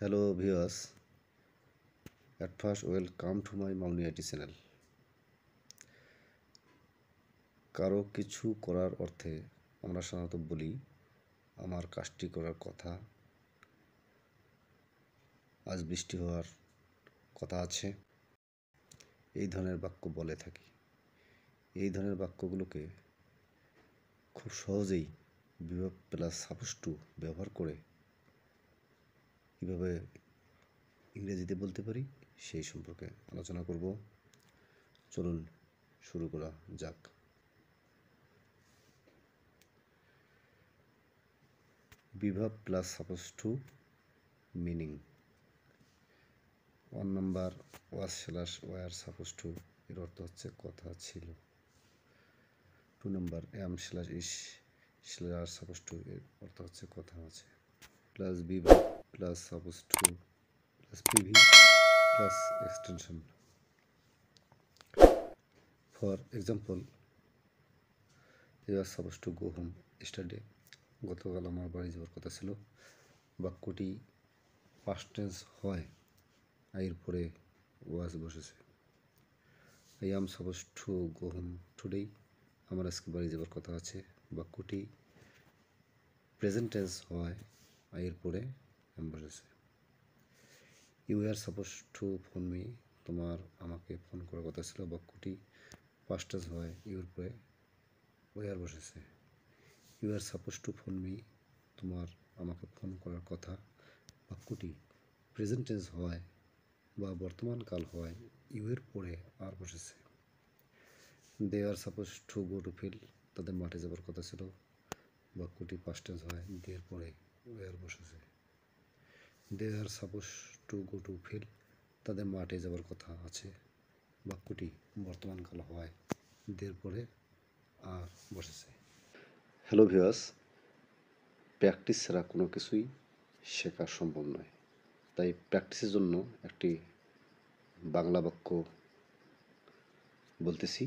Hello viewers, at first welcome to my Mauni IT channel. কারো কিছু করার অর্থে আমরা সাধারণত বলি আমার কাজটি করার কথা, আজ বৃষ্টি হওয়ার কথা আছে, এই ধরনের বাক্য বলে থাকি। এই ধরনের বাক্যগুলোকে খুব সহজেই বিভাব প্লাস সাপোজ টু ব্যবহার করে কীভাবে ইংরেজিতে বলতে পারি সেই সম্পর্কে আলোচনা করব। চলুন শুরু করা যাক। বিভাব plus suppose to meaning. 1 number was slash were suppose to এর অর্থ হচ্ছে কথা ছিল। 2 number am slash is slash suppose to এর অর্থ হচ্ছে কথা আছে। প্লাস বিভাব plus suppose to plus PV plus extension. For example, you are suppose to go home study. গতকাল আমার বাড়ি যাওয়ার কথা ছিল। বাক্যটি পাস্ট টেন্স হয়, এর পরে ওয়াজ বসেছে। I am suppose to go home today. আমার আজকে বাড়ি যাওয়ার কথা আছে। বাক্যটি প্রেজেন্ট টেন্স হয়, এর পরে অ্যাম বসেছে। You are suppose to phone me. তোমার আমাকে ফোন করার কথা ছিল। বাক্যটি পাস্ট টেন্স হয়, ইউর পরে ওয়ার বসেছে। You are suppose to phone me. তোমার আমাকে ফোন করার কথা। বাক্যটি প্রেজেন্ট টেন্স হয় বা বর্তমান কাল হয়, ইউ এর পরে আর বসেছে। They are suppose to go to field. তাদের মাঠে যাবার কথা ছিল। বাক্যটি পাস্ট টেন্স হয়, দে এর পরে ওয়ার বসেছে। They are suppose to go to field. তাদের মাঠে যাবার কথা আছে। বাক্যটি বর্তমান কাল হয়, দে এর পরে আর বসেছে। হ্যালো ভিউয়ার্স, প্র্যাকটিস ছাড়া কোনো কিছুই শেখা সম্ভব নয়। তাই প্র্যাকটিসের জন্য একটি বাংলা বাক্য বলতেছি।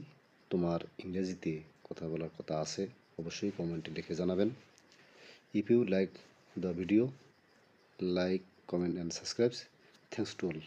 তোমার ইংরেজিতে কথা বলার কথা আছে, অবশ্যই কমেন্টে লিখে জানাবেন। If you like the video, like, comment and subscribe. Thanks to all.